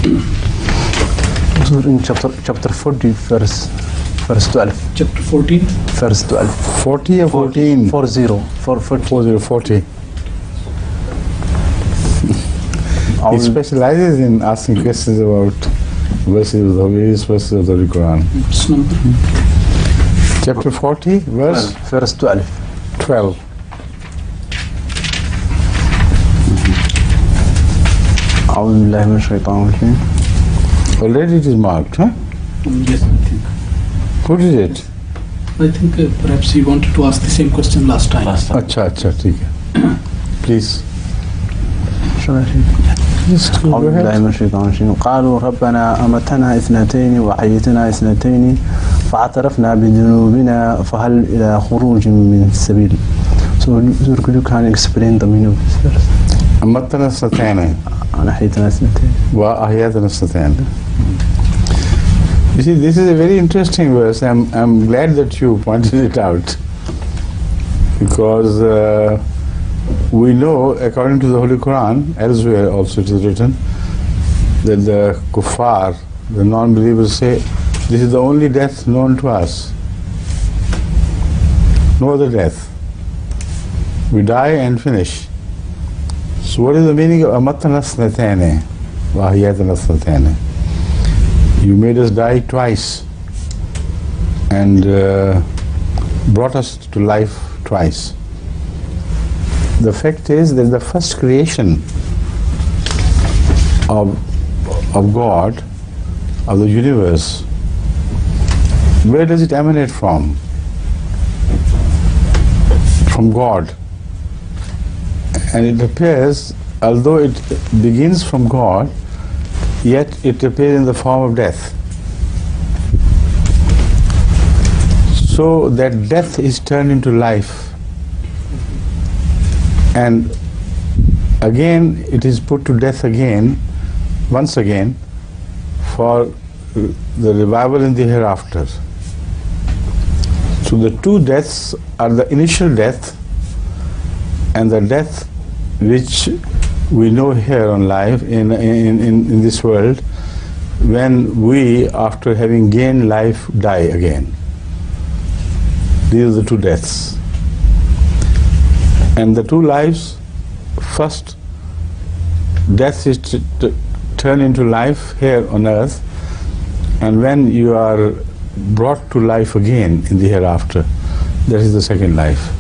In chapter 40, verse 12. Chapter 14? Verse 12. 40 or 14? 40. He specializes in asking questions about verses of various verses of the Holy Quran. Chapter 40, verse 12. 12. Already it is marked, huh? Yes, I think. What is it? I think perhaps he wanted to ask the same question last time. Acha, theek hai. Please. أعوذ بالله من الشيطان الرجيم. قالوا ربنا أمتنا اثنتين وحييتنا اثنتين فاعترفنا بذنوبنا فهل إلى خروج من السبيل. So could you kind of explain the meaning of this verse? أمتنا اثنتين وحييتنا اثنتين وأحييتنا اثنتين. You see, this is a very interesting verse. I'm glad that you pointed it out, because we know, according to the Holy Quran, elsewhere also it is written, that the kuffar, the non-believers, say, this is the only death known to us. No other death. We die and finish. So what is the meaning of amatana snatane wa ahyatana snatane? You made us die twice and brought us to life twice. The fact is that the first creation of God, of the universe, where does it emanate from? From God. And it appears, although it begins from God, yet it appears in the form of death. So that death is turned into life. And again it is put to death again, once again, for the revival in the hereafter. So the two deaths are the initial death and the death which we know here on life in this world, when we, after having gained life, die again. These are the two deaths. And the two lives, first death is to turn into life here on earth, and when you are brought to life again in the hereafter, that is the second life.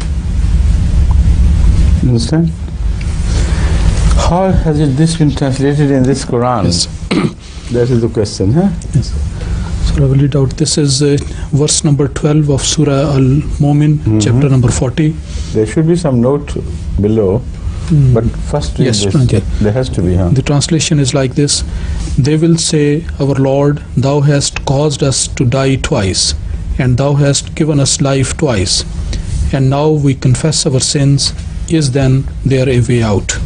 You understand? How has this been translated in this Quran? Yes. That is the question, huh? Yes. So I will read out. This is verse number 12 of Surah Al-Mu'min, chapter number 40. There should be some note below, but first read yes, this. Yeah. There has to be, huh? The translation is like this. They will say, our Lord, thou hast caused us to die twice, and thou hast given us life twice, and now we confess our sins. Is then there a way out?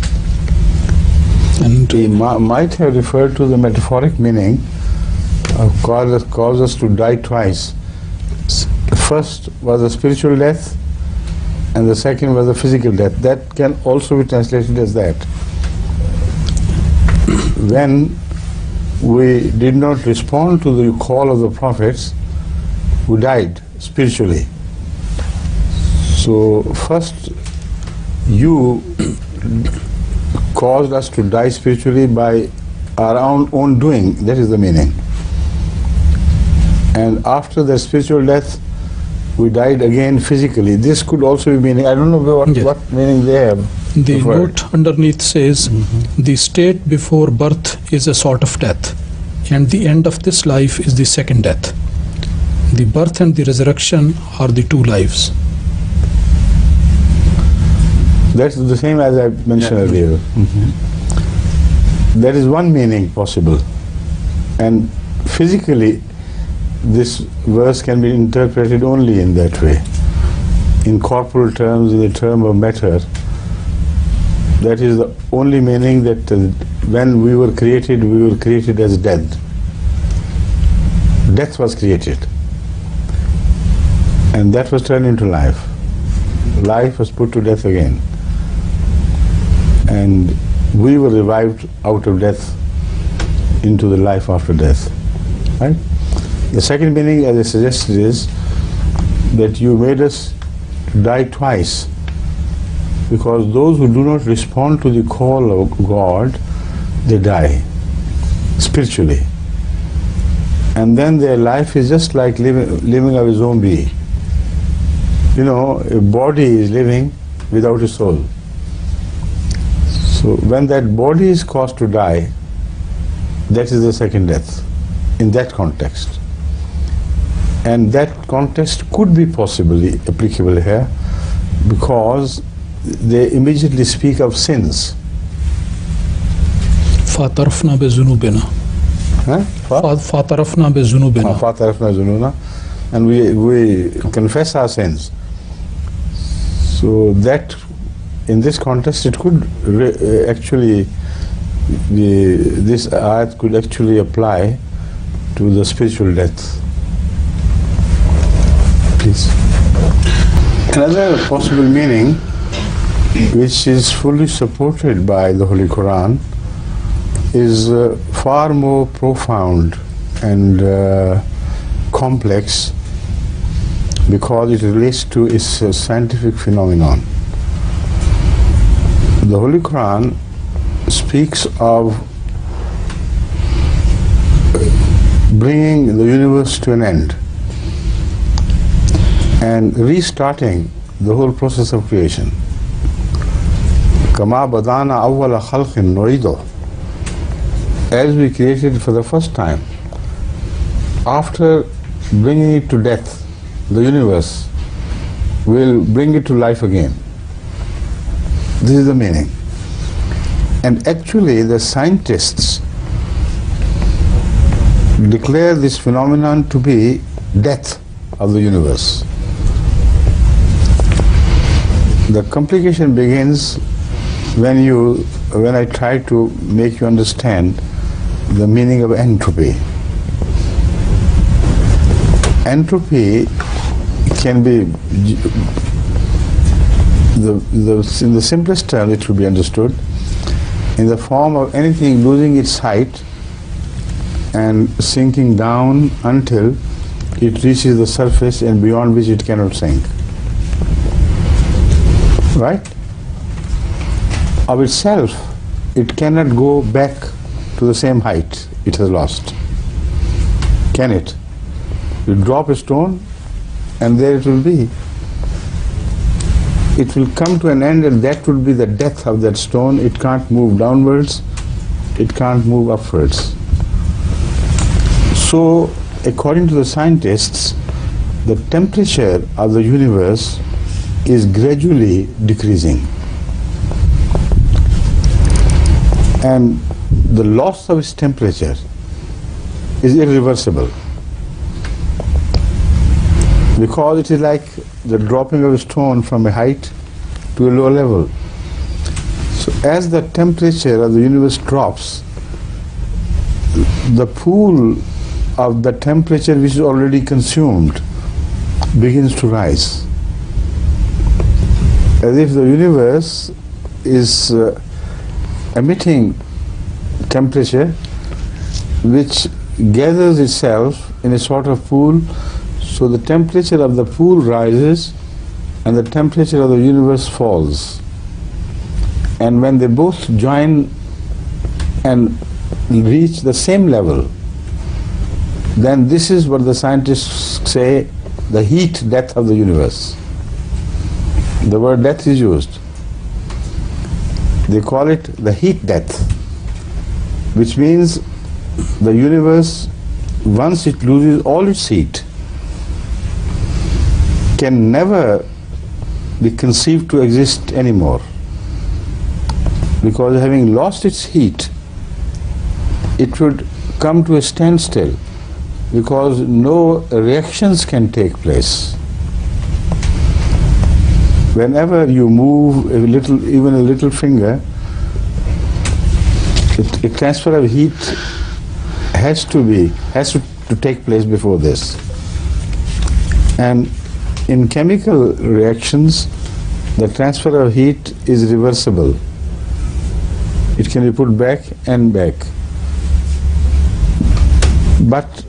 And he might have referred to the metaphoric meaning of cause us to die twice. The first was a spiritual death, and the second was a physical death. That can also be translated as that. When we did not respond to the call of the prophets, we died spiritually. So first you caused us to die spiritually by our own doing. That is the meaning. And after the spiritual death, we died again physically. This could also be meaning. I don't know what meaning they have. The note underneath says, the state before birth is a sort of death, and the end of this life is the second death. The birth and the resurrection are the two lives. That's the same as I mentioned earlier. There is one meaning possible, and physically this verse can be interpreted only in that way. In corporal terms, in the term of matter, that is the only meaning, that when we were created as dead. Death was created, and that was turned into life. Life was put to death again, and we were revived out of death into the life after death. Right? The second meaning, as I suggested, is that you made us to die twice, because those who do not respond to the call of God, they die spiritually. And then their life is just like living a zombie. You know, a body is living without a soul. So when that body is caused to die, that is the second death, in that context. And that context could be possibly applicable here, because they immediately speak of sins. فَاعْتَرَفْنَا بِذُنُوبِنَا. فَاعْتَرَفْنَا بِذُنُوبِنَا. فَاعْتَرَفْنَا بِذُنُوبِنَا. And we confess our sins. So that, in this context, it could actually, this ayat could actually apply to the spiritual death. Please. Another possible meaning, which is fully supported by the Holy Quran, is far more profound and complex, because it relates to its scientific phenomenon. The Holy Quran speaks of bringing the universe to an end and restarting the whole process of creation. كَمَا بَدَانَا أَوَّلَ خَلْقٍ نُعِيدُهُ. As we created for the first time, after bringing it to death, the universe will bring it to life again. This is the meaning. And actually the scientists declare this phenomenon to be death of the universe. The complication begins when I try to make you understand the meaning of entropy. Entropy can be, in the simplest term, it should be understood in the form of anything losing its height and sinking down until it reaches the surface and beyond which it cannot sink. Right? Of itself, it cannot go back to the same height it has lost. Can it? You drop a stone and there it will be. It will come to an end, and that will be the death of that stone. It can't move downwards, it can't move upwards. So, according to the scientists, the temperature of the universe is gradually decreasing. And the loss of its temperature is irreversible, because it is like the dropping of a stone from a height to a low level. So as the temperature of the universe drops, the pool of the temperature which is already consumed begins to rise, as if the universe is emitting temperature which gathers itself in a sort of pool. So the temperature of the pool rises and the temperature of the universe falls. And when they both join and reach the same level, then this is what the scientists say, the heat death of the universe. The word death is used. They call it the heat death, which means the universe, once it loses all its heat, can never be conceived to exist anymore, because having lost its heat, it would come to a standstill, because no reactions can take place. Whenever you move a little, even a little finger, a transfer of heat has to take place before this. And in chemical reactions, the transfer of heat is reversible. It can be put back and back. But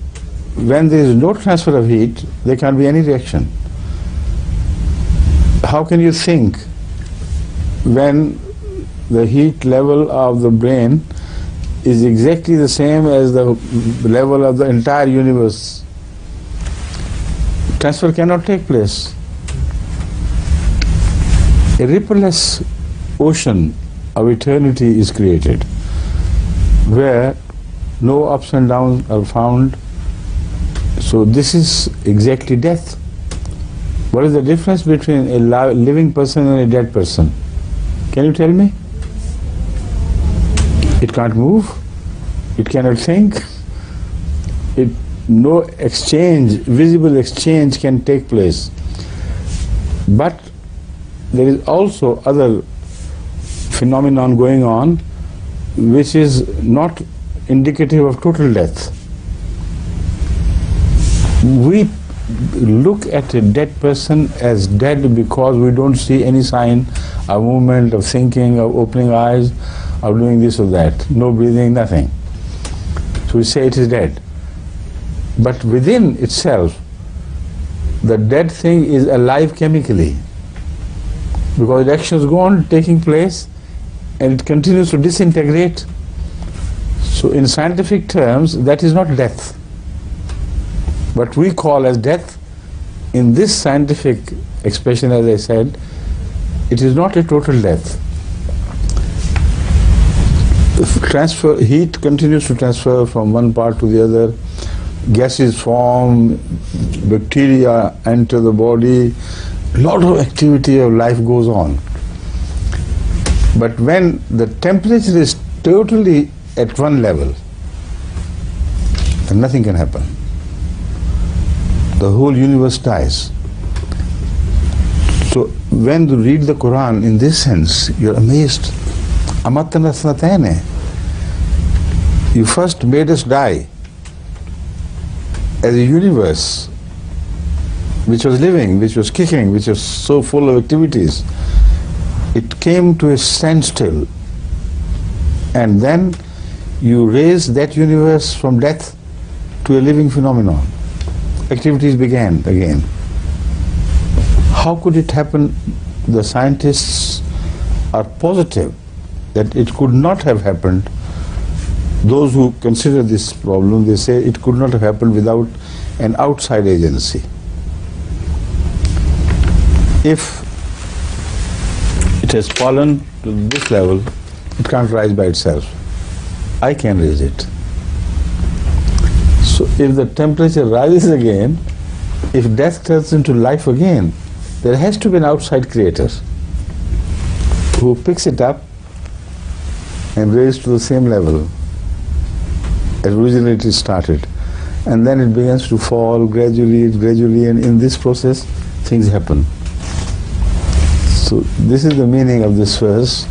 when there is no transfer of heat, there can't be any reaction. How can you think when the heat level of the brain is exactly the same as the level of the entire universe? Transfer cannot take place. A rippleless ocean of eternity is created, where no ups and downs are found. So this is exactly death. What is the difference between a living person and a dead person? Can you tell me? It can't move, it cannot think, no exchange, visible exchange can take place. But there is also other phenomenon going on which is not indicative of total death. We look at a dead person as dead because we don't see any sign of movement, of thinking, of opening eyes, of doing this or that, no breathing, nothing. So we say it is dead. But within itself, the dead thing is alive chemically, because reactions go on taking place and it continues to disintegrate. So in scientific terms, that is not death. What we call as death, in this scientific expression, as I said, it is not a total death. Transfer, heat continues to transfer from one part to the other, gases form, bacteria enter the body, a lot of activity of life goes on. But when the temperature is totally at one level, then nothing can happen. The whole universe dies. So when you read the Quran in this sense, you're amazed. Amatana snatane. You first made us die as a universe which was living, which was kicking, which was so full of activities. It came to a standstill, and then you raised that universe from death to a living phenomenon. Activities began again. How could it happen? The scientists are positive that it could not have happened. Those who consider this problem, they say it could not have happened without an outside agency. If it has fallen to this level, it can't rise by itself. I can raise it. So if the temperature rises again, if death turns into life again, there has to be an outside creator who picks it up and raises to the same level as originally it started. And then it begins to fall gradually, and in this process, things happen. So this is the meaning of this verse,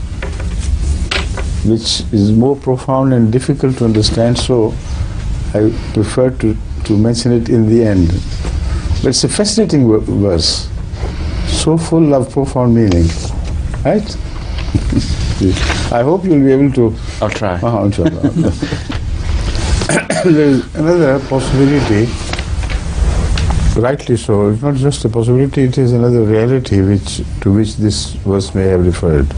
which is more profound and difficult to understand, so I prefer to mention it in the end. But it's a fascinating verse, so full of profound meaning, right? I hope you'll be able to. I'll try. There's another possibility, rightly so. It's not just a possibility, it is another reality to which this verse may have referred.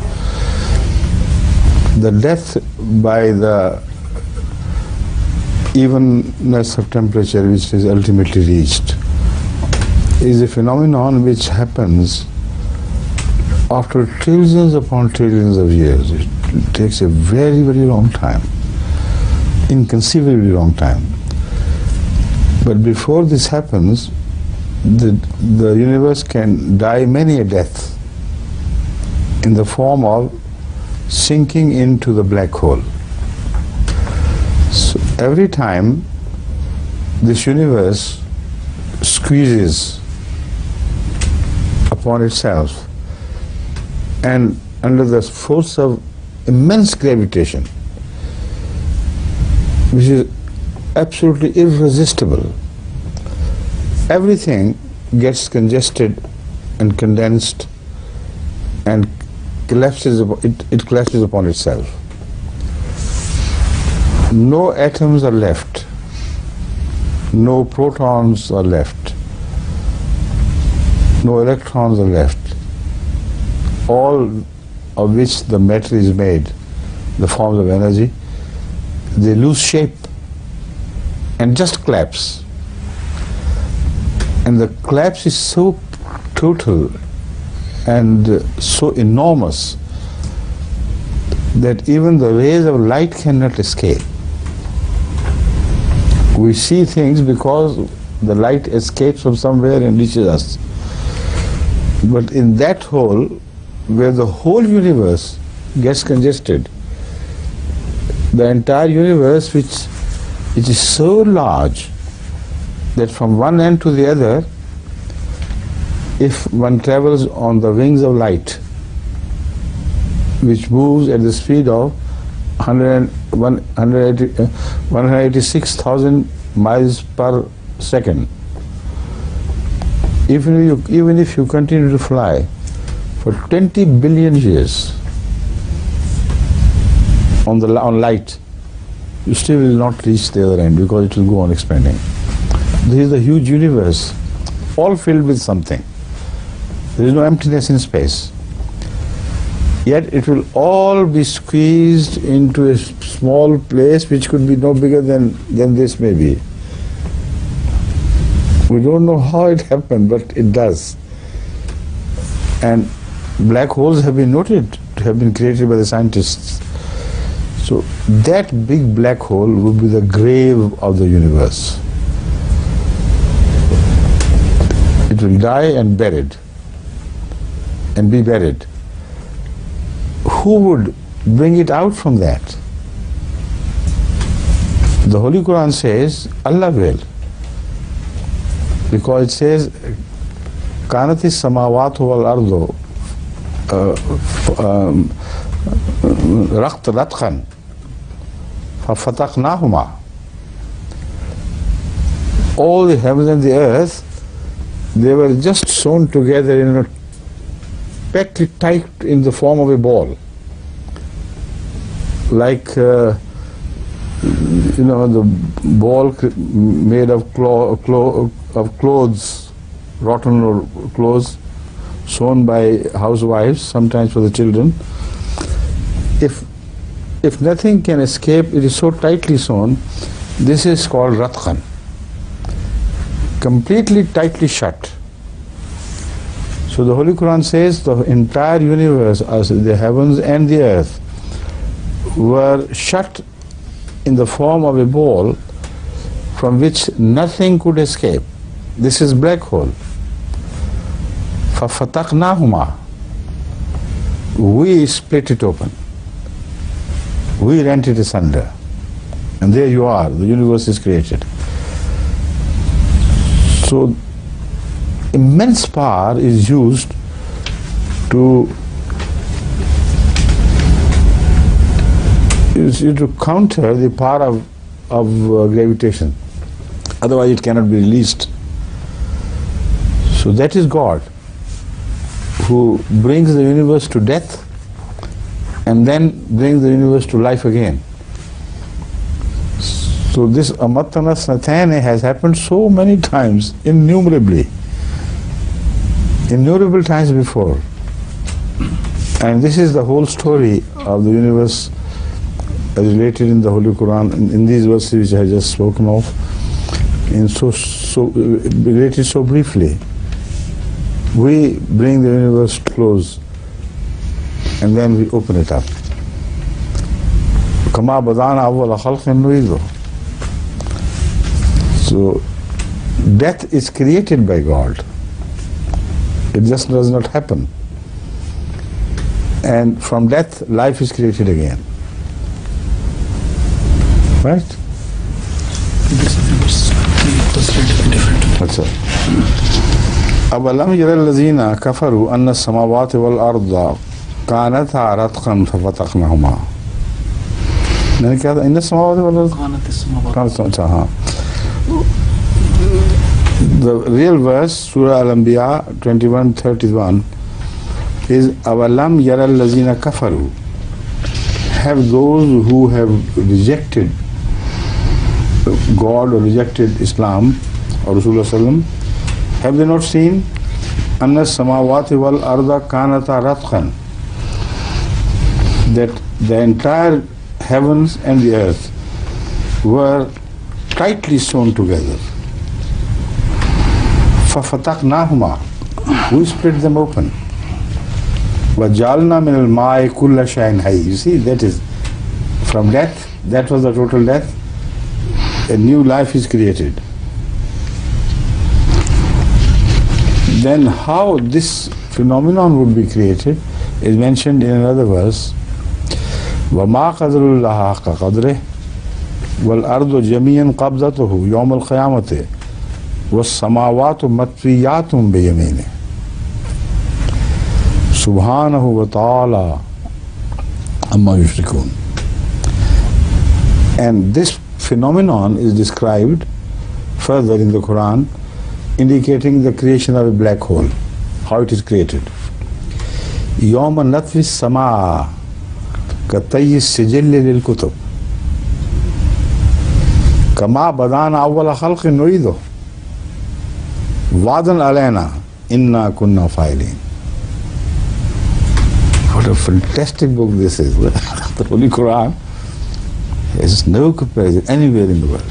The death by the evenness of temperature which is ultimately reached is a phenomenon which happens after trillions upon trillions of years. It takes a very, very long time, inconceivably long time. But before this happens, the universe can die many a death in the form of sinking into the black hole. So every time this universe squeezes upon itself, and under the force of immense gravitation, which is absolutely irresistible, everything gets congested and condensed and collapses. It collapses upon itself. No atoms are left. no protons are left, no electrons are left, all of which the matter is made, the forms of energy, they lose shape and just collapse. And the collapse is so total and so enormous that even the rays of light cannot escape. We see things because the light escapes from somewhere and reaches us. But in that hole, where the whole universe gets congested, the entire universe, which is so large that from one end to the other, if one travels on the wings of light, which moves at the speed of 186,000 miles per second, even if you continue to fly for 20 billion years on light, you still will not reach the other end because it will go on expanding. This is a huge universe, all filled with something. There is no emptiness in space. Yet it will all be squeezed into a small place which could be no bigger than this maybe. We don't know how it happened, but it does. And black holes have been noted to have been created by the scientists. So that big black hole would be the grave of the universe. It will die and buried, and be buried. Who would bring it out from that? The Holy Quran says Allah will, because it says كانت السماوات والأرض رتقا ففتقناهما. All the heavens and the earth, they were just sewn together in a packed tight in the form of a ball, like the ball made of clothes, rotten or clothes, sewn by housewives, sometimes for the children. If nothing can escape, it is so tightly sewn. This is called ratqan, completely tightly shut. So the Holy Quran says the entire universe, as the heavens and the earth, were shut in the form of a ball from which nothing could escape. This is black hole. فَفَتَقْنَاهُمَا. We split it open. We rent it asunder. And there you are, the universe is created. So immense power is used to counter the power of gravitation. Otherwise it cannot be released. So that is God, who brings the universe to death and then brings the universe to life again. So this amatana snatane has happened so many times, innumerable times before. And this is the whole story of the universe as related in the Holy Quran, in these verses which I have just spoken of, in so related so briefly. We bring the universe close and then we open it up. Kama badana awwala khalqin nu'idu. So death is created by God. It just does not happen. And from death, life is created again. Right? That's it. أَوَلَمْ يَرَ الَّذِينَ كَفَرُوا أَنَّ السَّمَاوَاتِ وَالْأَرْضَ كَانَتَا رَتْقًا فَفَتَقْنَاهُمَا. मैंने क्या था? إِنَّ السَّمَاوَاتِ وَالْأَرْضَ. The real verse, Surah Al-Anbiya 21:31, is أَوَلَمْ يَرَ الَّذِينَ كَفَرُوا. Have those who have rejected God or rejected Islam or Rasulullah sallam, have they not seen anna samawati wal arda kanata ratqan, that the entire heavens and the earth were tightly sewn together. فَفَتَقْنَاهُمَا, we split them open. وَجَعَلْنَا مِنَ الْمَاءِ كُلَّ شَيْءٍ حَيٍّ. You see, that is from death, that was the total death, a new life is created. Then how this phenomenon would be created is mentioned in another verse. وَمَا قَدْرُ اللَّهَ حَقَّ قَدْرِهِ وَالْأَرْضُ جَمِيعًا قَبْضَتُهُ يَوْمَ الْقِيَامَةِ وَالسَّمَاوَاتُ مَطْوِيَّاتٌ بِيَمِينِهِ سُبْحَانَهُ وَتَعَالَى عَمَّا يُشْرِكُونَ. And this phenomenon is described further in the Quran, indicating the creation of a black hole, how it is created. يَوْمَ نَطْوِي السَّمَاءَ كَطَيِّ السِّجِلِّ لِلْكُتُبِ كَمَا بَدَانَا أَوَّلَ خَلْقٍ نُعِيدُهُ وَعْدًا عَلَيْنَا إِنَّا كُنَّا فَاعِلِينَ. What a fantastic book this is. The Holy Quran has no comparison anywhere in the world.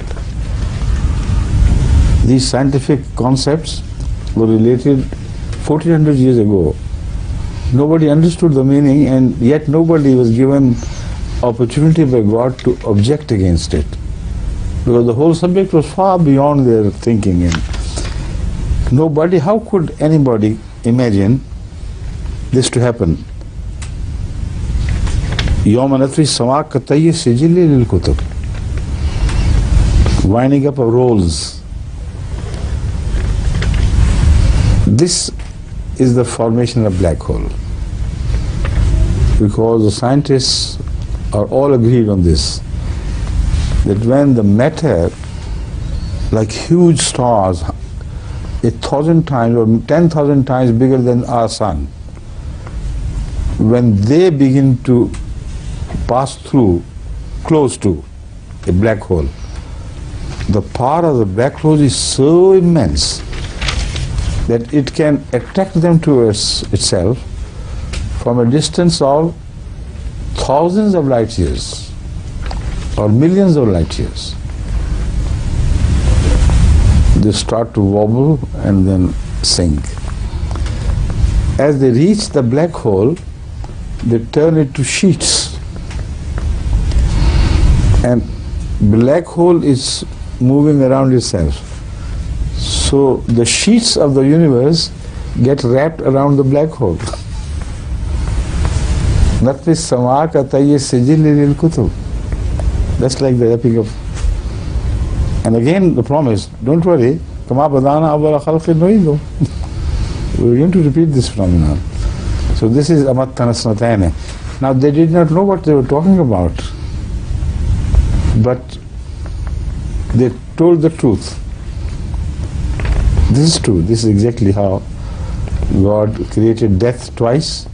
These scientific concepts were related 1400 years ago. Nobody understood the meaning, and yet nobody was given opportunity by God to object against it, because the whole subject was far beyond their thinking. And nobody, how could anybody imagine this to happen? يَوْمَ نَطْوِي السَّمَاءَ كَطَيِّ السِّجِلِّ لِلْكُتُبِ, winding up of rolls. This is the formation of black hole, because the scientists are all agreed on this, that when the matter, like huge stars 1,000 times or 10,000 times bigger than our sun, when they begin to pass through close to a black hole, the power of the black hole is so immense that it can attract them towards itself from a distance of thousands of light years or millions of light years. They start to wobble and then sink. As they reach the black hole, they turn it to sheets. And black hole is moving around itself. So the sheets of the universe get wrapped around the black hole. نَطْوِي السَّمَاءَ كَطَيِّ السِّجِلِّ لِلْكُتُبِ. That's like the epic of. And again the promise, don't worry, كَمَا بَدَانَا أَوَّلَ خَلْقٍ نُعِيدُهُ. We're going to repeat this phenomenon. So this is أَمَتَّنَا اثْنَتَيْنِ. Now they did not know what they were talking about, but they told the truth. This is true. This is exactly how God created death twice,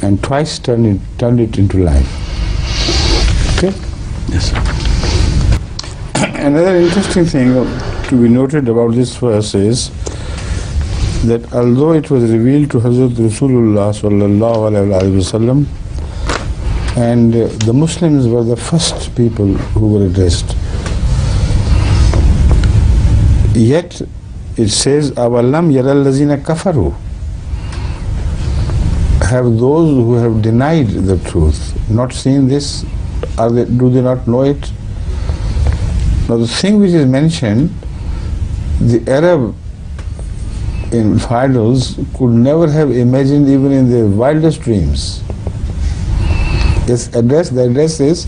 and twice turned it into life. Okay? Yes, sir. Another interesting thing to be noted about this verse is that although it was revealed to Hazrat Rasulullah sallallahu alaihi wasallam, and the Muslims were the first people who were addressed, yet it says, أَوَلَّمْ يَرَى الَّذِينَ كَفَرُوا. Have those who have denied the truth not seen this? Do they not know it? Now the thing which is mentioned, the Arab infidels could never have imagined even in their wildest dreams. The address is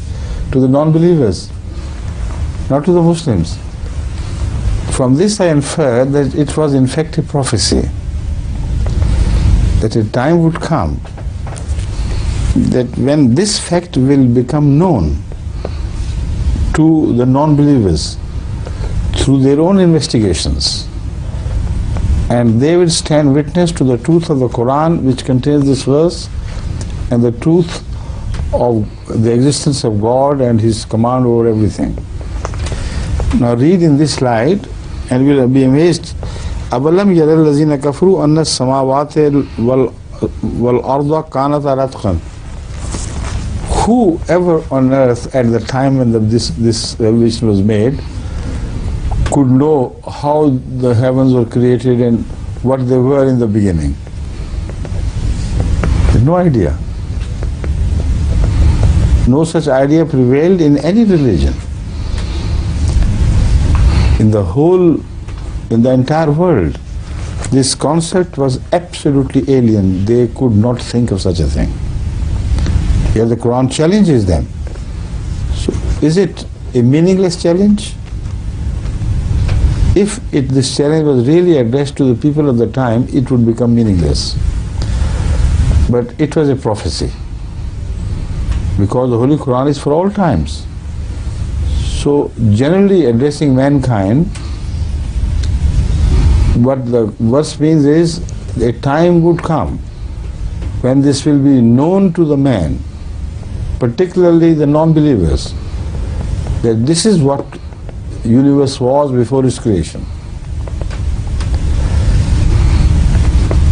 to the non-believers, not to the Muslims. From this I infer that it was in fact a prophecy, that a time would come that when this fact will become known to the non-believers through their own investigations, and they will stand witness to the truth of the Quran, which contains this verse, and the truth of the existence of God and His command over everything. Now read in this slide and you will be amazed. أَبَلَمْ يَرَ الَّذِينَ كَفْرُوا أَنَّ السَّمَاوَاتِ وَالْأَرْضَ كَانَتَا رَتْقًا. Whoever on earth at the time when this revelation was made could know how the heavens were created and what they were in the beginning? No idea. No such idea prevailed in any religion. In the entire world, this concept was absolutely alien. They could not think of such a thing. Yet the Quran challenges them. So is it a meaningless challenge? If this challenge was really addressed to the people of the time, it would become meaningless. But it was a prophecy, because the Holy Quran is for all times. So generally addressing mankind, what the verse means is a time would come when this will be known to the man, particularly the non-believers, that this is what universe was before its creation.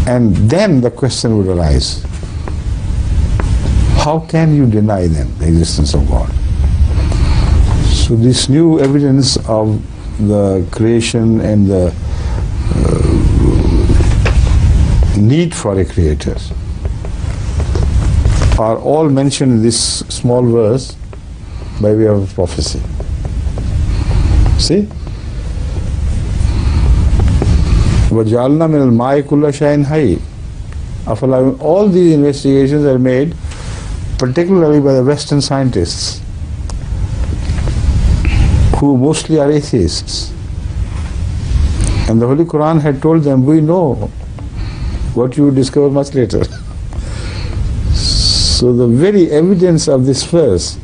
And then the question would arise, how can you deny then the existence of God? So this new evidence of the creation and the need for a creator are all mentioned in this small verse by way of prophecy. See? وَجَعَلْنَا مِنَ الْمَاءِ كُلَّ شَيْءٍ حَيٍّ. All these investigations are made particularly by the Western scientists, who mostly are atheists. And the Holy Quran had told them, we know what you will discover much later. So the very evidence of this verse,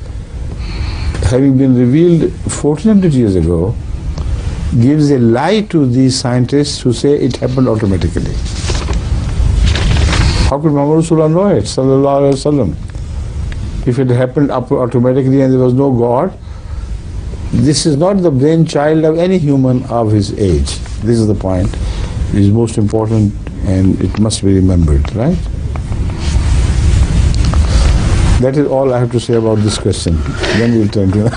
having been revealed 1400 years ago, gives a lie to these scientists who say it happened automatically. How could Muhammad Rasulullah know it, sallallahu alaihi wasallam? If it happened automatically and there was no God, this is not the brainchild of any human of his age. This is the point. It is most important and it must be remembered, right? That is all I have to say about this question. Then we'll turn to